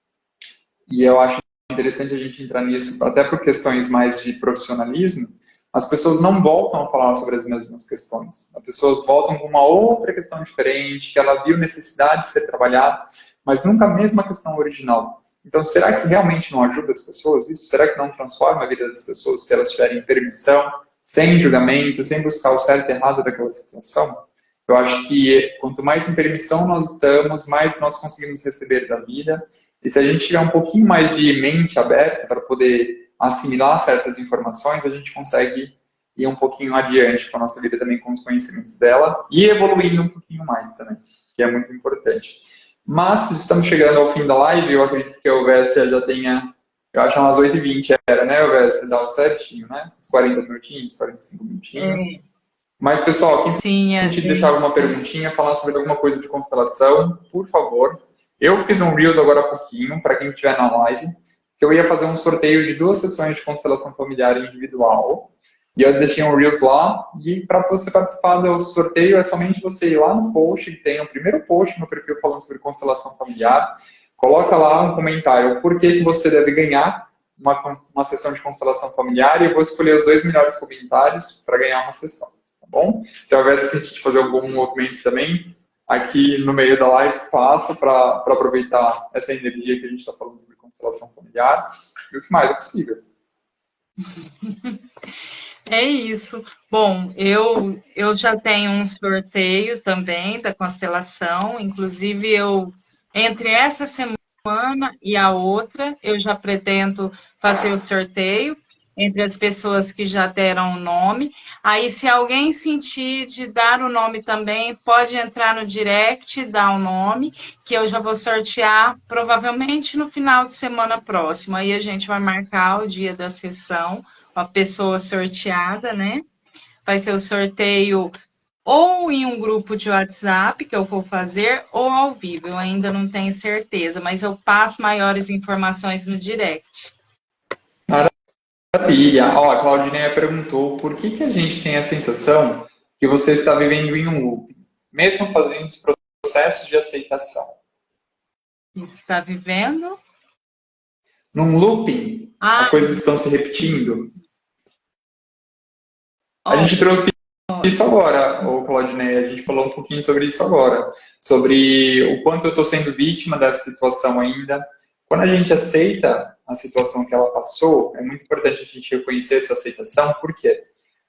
e eu acho interessante a gente entrar nisso, até por questões mais de profissionalismo, as pessoas não voltam a falar sobre as mesmas questões. As pessoas voltam com uma outra questão diferente, que ela viu necessidade de ser trabalhada, mas nunca a mesma questão original. Então, será que realmente não ajuda as pessoas isso? Será que não transforma a vida das pessoas se elas tiverem permissão, sem julgamento, sem buscar o certo e errado daquela situação? Eu acho que quanto mais em permissão nós estamos, mais nós conseguimos receber da vida. E se a gente tiver um pouquinho mais de mente aberta para poder assimilar certas informações, a gente consegue ir um pouquinho adiante com a nossa vida também, com os conhecimentos dela, e evoluindo um pouquinho mais também, que é muito importante. Mas, estamos chegando ao fim da live, eu acredito que a Elvésia já tenha, eu acho umas 8h20 era, né, Elvésia? Dava certinho, né? Uns 40 minutinhos, 45 minutinhos. Mas, pessoal, quem Sim, sentir deixar alguma perguntinha, falar sobre alguma coisa de constelação, por favor. Eu fiz um Reels agora há pouquinho, para quem estiver na live, que eu ia fazer um sorteio de 2 sessões de constelação familiar individual. E eu deixei um Reels lá, e para você participar do sorteio é somente você ir lá no post, que tem o primeiro post no perfil falando sobre constelação familiar, coloca lá um comentário, por que você deve ganhar uma sessão de constelação familiar, e eu vou escolher os 2 melhores comentários para ganhar uma sessão. Tá bom? Se houvesse sentido de fazer algum movimento também, aqui no meio da live faço para aproveitar essa energia que a gente está falando sobre constelação familiar e o que mais é possível. É isso. Bom, eu já tenho um sorteio também da constelação, inclusive entre essa semana e a outra, eu já pretendo fazer o sorteio entre as pessoas que já deram o nome. Aí, se alguém sentir de dar o nome também, pode entrar no direct e dar o nome, que eu já vou sortear provavelmente no final de semana próximo. Aí a gente vai marcar o dia da sessão, a pessoa sorteada, né? Vai ser o sorteio ou em um grupo de WhatsApp que eu vou fazer, ou ao vivo. Eu ainda não tenho certeza, mas eu passo maiores informações no direct. Maravilha. Ó, a Claudineia perguntou por que a gente tem a sensação que você está vivendo em um loop, mesmo fazendo os processos de aceitação. Está vivendo? Num looping, as Ah, coisas estão se repetindo. A oh, gente trouxe isso agora, o Claudineia, a gente falou um pouquinho sobre isso agora, sobre o quanto eu estou sendo vítima dessa situação ainda. Quando a gente aceita a situação que ela passou, é muito importante a gente reconhecer essa aceitação, por quê?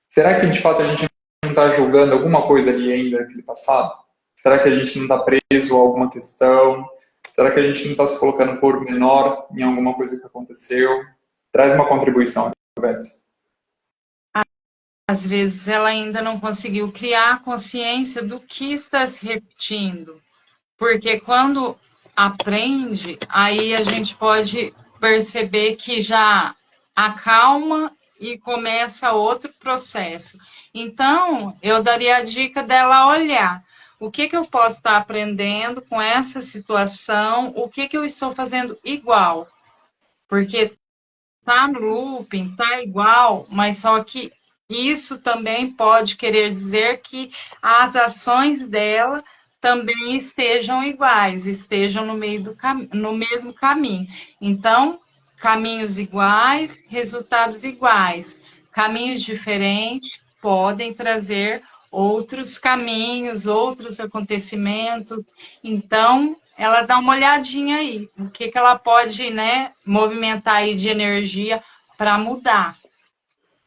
Será que de fato a gente não está julgando alguma coisa ali ainda naquele passado? Será que a gente não está preso a alguma questão? Será que a gente não está se colocando por menor em alguma coisa que aconteceu? Traz uma contribuição, Bess. às vezes ela ainda não conseguiu criar a consciência do que está se repetindo. Porque quando aprende, aí a gente pode perceber que já acalma e começa outro processo. Então, eu daria a dica dela olhar o que eu posso estar aprendendo com essa situação, o que eu estou fazendo igual. Porque tá no looping, tá igual, mas só que isso também pode querer dizer que as ações dela também estejam iguais, estejam no mesmo caminho. Então, caminhos iguais, resultados iguais. Caminhos diferentes podem trazer outros caminhos, outros acontecimentos. Então, ela dá uma olhadinha aí, o que ela pode, né, movimentar aí de energia para mudar.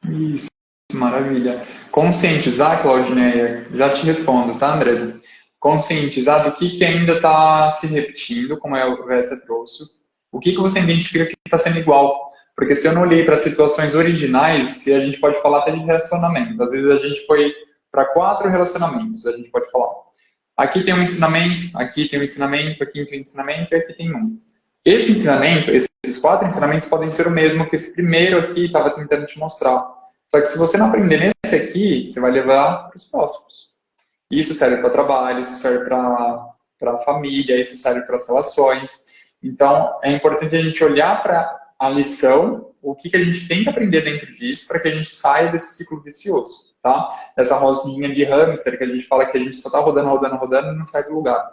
Isso, maravilha. Conscientizar, Claudineia, já te respondo, tá, Andresa? Conscientizar do que ainda está se repetindo, como o Vessa trouxe. O que você identifica que está sendo igual? Porque se eu não olhei para situações originais, a gente pode falar até de relacionamento. Às vezes a gente foi para 4 relacionamentos, a gente pode falar. Aqui tem um ensinamento, aqui tem um ensinamento, aqui tem um ensinamento e aqui tem um. Esse ensinamento, esses 4 ensinamentos podem ser o mesmo que esse primeiro aqui estava tentando te mostrar. Só que se você não aprender nesse aqui, você vai levar para os próximos. Isso serve para trabalho, isso serve para família, isso serve para as relações. Então, é importante a gente olhar para a lição, o que a gente tem que aprender dentro disso, para que a gente saia desse ciclo vicioso, tá? Essa rodinha de hamster que a gente fala que a gente só está rodando, rodando, rodando e não sai do lugar.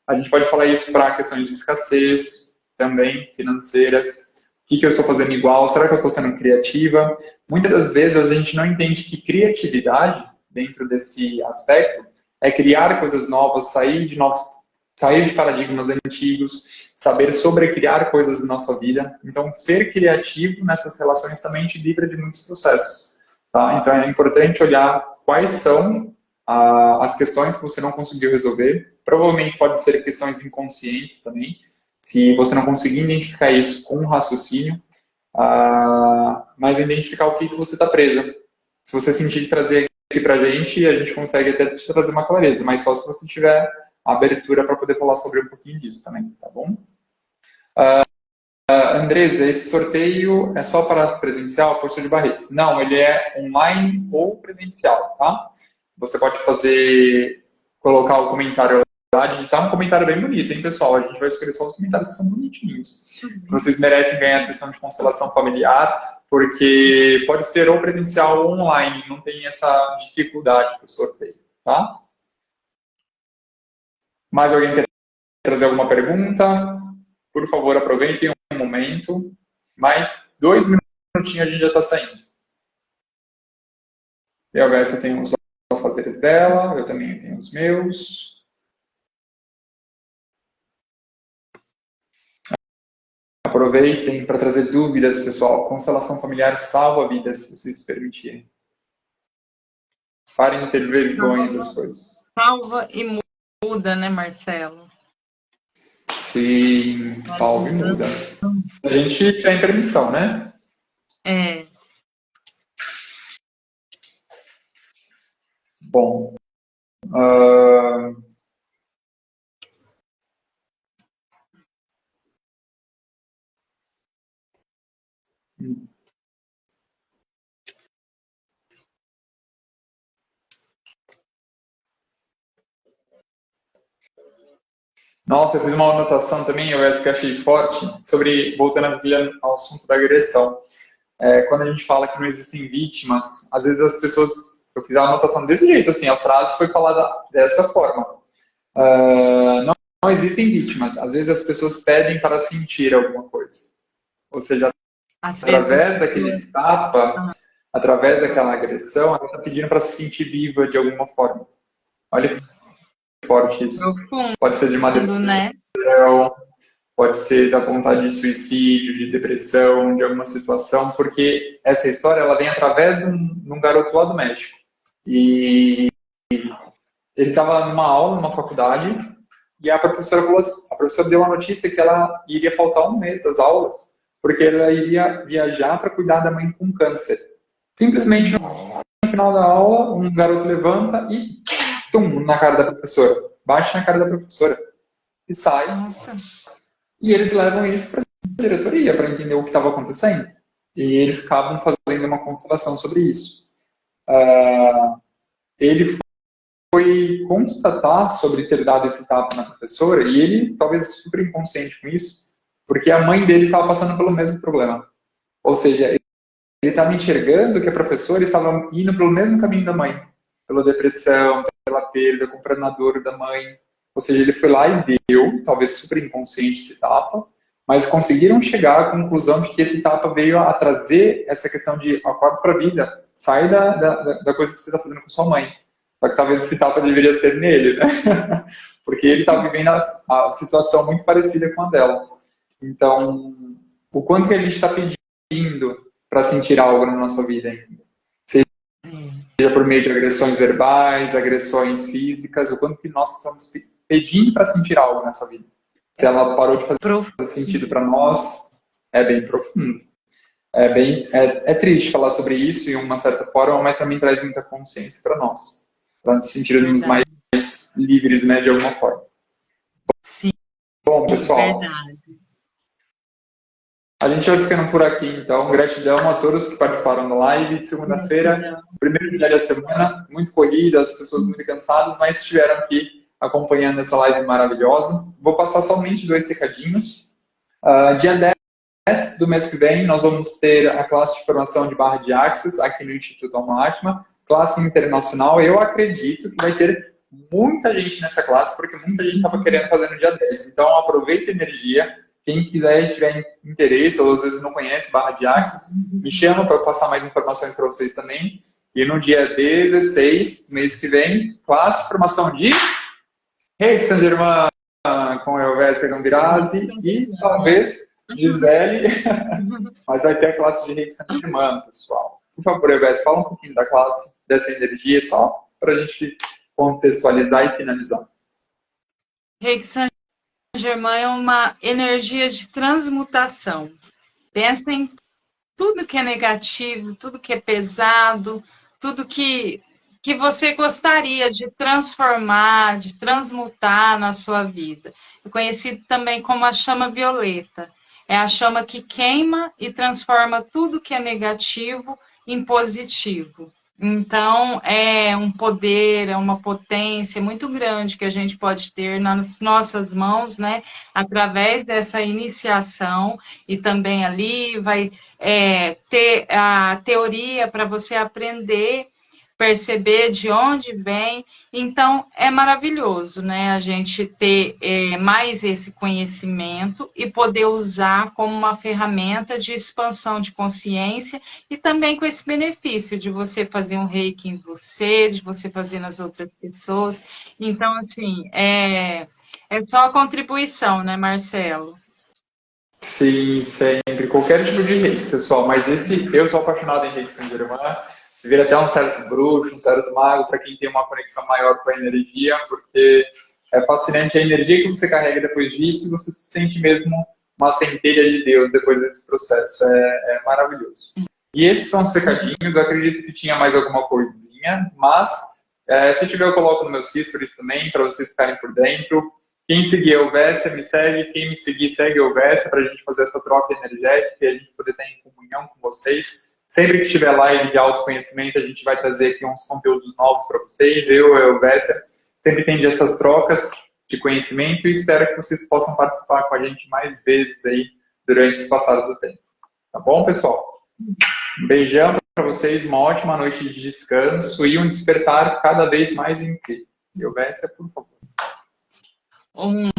A gente pode falar isso para questões de escassez, também financeiras. O que eu estou fazendo igual? Será que eu estou sendo criativa? Muitas das vezes a gente não entende que criatividade, dentro desse aspecto, é criar coisas novas, sair de paradigmas antigos, saber sobrecriar coisas na nossa vida. Então, ser criativo nessas relações também te livra de muitos processos. Tá? Então, é importante olhar quais são as questões que você não conseguiu resolver. Provavelmente pode ser questões inconscientes também, se você não conseguir identificar isso com um raciocínio, mas identificar o que você está presa. Se você sentir de trazer aqui para a gente consegue até te trazer uma clareza, mas só se você tiver abertura para poder falar sobre um pouquinho disso também, tá bom? Andresa, esse sorteio é só para presencial, professor de Barretos? Não, ele é online ou presencial, tá? Você pode colocar o comentário lá, digitar um comentário bem bonito, hein, pessoal? A gente vai escolher só os comentários que são bonitinhos. Vocês merecem ganhar a sessão de constelação familiar, porque pode ser ou presencial ou online, não tem essa dificuldade para o sorteio, tá? Mais alguém quer trazer alguma pergunta? Por favor, aproveitem um momento. Mais 2 minutinhos a gente já está saindo. E a Versa tem os afazeres dela, eu também tenho os meus. Aproveitem para trazer dúvidas, pessoal. Constelação familiar salva vidas, se vocês permitirem. Parem de ter vergonha das coisas. Salva e muda, né, Marcelo? Sim, salva e muda. A gente tem permissão, né? É. Bom. Nossa, eu fiz uma anotação também, eu que achei forte, voltando ao assunto da agressão. Quando a gente fala que não existem vítimas, às vezes as pessoas, eu fiz a anotação desse jeito, assim, a frase foi falada dessa forma. Não existem vítimas, às vezes as pessoas pedem para sentir alguma coisa. Ou seja, através daquele tapa, através daquela agressão, ela está pedindo para se sentir viva de alguma forma. Olha que forte isso. Pode ser de uma depressão, né? Pode ser da vontade de suicídio, de depressão, de alguma situação, porque essa história ela vem através de um garoto lá do México. E ele estava numa aula, numa faculdade, e a professora deu a notícia que ela iria faltar um mês das aulas, porque ela iria viajar para cuidar da mãe com câncer. Simplesmente no final da aula, um garoto levanta e tum, na cara da professora. Bate na cara da professora. E sai. Nossa. E eles levam isso para a diretoria, para entender o que estava acontecendo. E eles acabam fazendo uma constelação sobre isso. Ele foi constatar sobre ter dado esse tapa na professora, e ele talvez super inconsciente com isso, porque a mãe dele estava passando pelo mesmo problema. Ou seja, ele estava enxergando que a professora estava indo pelo mesmo caminho da mãe, pela depressão, pela perda, comprando a dor da mãe. Ou seja, ele foi lá e deu, talvez super inconsciente, esse tapa, mas conseguiram chegar à conclusão de que esse tapa veio a trazer essa questão de acordo para a vida, sai da coisa que você está fazendo com sua mãe. Só que talvez esse tapa deveria ser nele, né? Porque ele está vivendo a situação muito parecida com a dela. Então, o quanto que a gente está pedindo para sentir algo na nossa vida ainda? Seja por meio de agressões verbais, agressões físicas, o quanto que nós estamos pedindo para sentir algo nessa vida. Se ela parou de fazer sentido para nós, é bem profundo. É triste falar sobre isso de uma certa forma, mas também traz muita consciência para nós. Para nos sentirmos mais livres, né, de alguma forma. Sim. Bom, pessoal, a gente vai ficando por aqui, então. Gratidão a todos que participaram da live de segunda-feira, primeiro dia da semana, muito corrida, as pessoas muito cansadas, mas estiveram aqui acompanhando essa live maravilhosa. Vou passar somente 2 recadinhos. Dia 10 do mês que vem, nós vamos ter a classe de formação de barra de Axis aqui no Instituto Alma Atma, classe internacional. Eu acredito que vai ter muita gente nessa classe, porque muita gente estava querendo fazer no dia 10. Então, aproveita a energia. Quem quiser e tiver interesse, ou às vezes não conhece barra de Axis, me chama para eu passar mais informações para vocês também. E no dia 16 do mês que vem, classe de formação de Reiki Saint-Germain, com Elvésia Gambirazi e talvez Gisele, mas vai ter a classe de Reiki Saint-Germain, pessoal. Por favor, Elvésia, fala um pouquinho da classe, dessa energia, só para a gente contextualizar e finalizar. Reiki Saint-Germain é uma energia de transmutação. Pensa em tudo que é negativo, tudo que é pesado, tudo que você gostaria de transformar, de transmutar na sua vida. É conhecido também como a chama violeta. É a chama que queima e transforma tudo que é negativo em positivo. Então, é um poder, é uma potência muito grande que a gente pode ter nas nossas mãos, né? Através dessa iniciação, e também ali vai ter a teoria para você aprender, perceber de onde vem. Então, é maravilhoso, né? A gente ter mais esse conhecimento e poder usar como uma ferramenta de expansão de consciência e também com esse benefício de você fazer um reiki em você, de você fazer nas outras pessoas. Então, assim, é só a contribuição, né, Marcelo? Sim, sempre. Qualquer tipo de reiki, pessoal. Mas eu sou apaixonado em reiki Saint-Germain. Se vira até um certo bruxo, um certo mago, para quem tem uma conexão maior com a energia, porque é fascinante a energia que você carrega depois disso e você se sente mesmo uma centelha de Deus depois desse processo. É maravilhoso. E esses são os recadinhos. Eu acredito que tinha mais alguma coisinha, mas se tiver eu coloco nos meus stories também, para vocês ficarem por dentro. Quem seguir a Elvésia, me segue. Quem me seguir, segue a Elvésia, para a gente fazer essa troca energética e a gente poder estar em comunhão com vocês. Sempre que tiver live de autoconhecimento, a gente vai trazer aqui uns conteúdos novos para vocês. Eu, a Elvésia, sempre tem essas trocas de conhecimento e espero que vocês possam participar com a gente mais vezes aí durante esse passado do tempo. Tá bom, pessoal? Um beijão para vocês, uma ótima noite de descanso e um despertar cada vez mais incrível. Elvésia, por favor. Um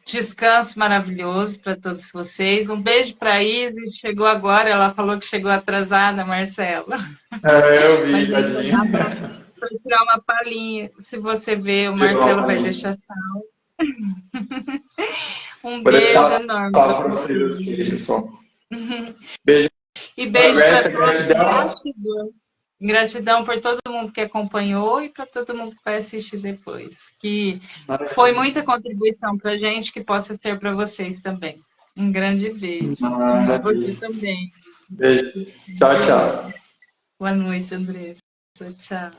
descanso maravilhoso para todos vocês. Um beijo para a Isis, chegou agora, ela falou que chegou atrasada, Marcela. Eu vi, Mas tadinho. para tirar uma palhinha, se você ver, o Marcelo vai deixar sal. Um beijo enorme para vocês assistirem, pessoal. Beijo. E beijo para todos. Gratidão. Gratidão por todo mundo que acompanhou e para todo mundo que vai assistir depois. Que foi muita contribuição para a gente, que possa ser para vocês também. Um grande beijo. Para você também. Beijo. Tchau, tchau. Boa noite, Andressa. Tchau.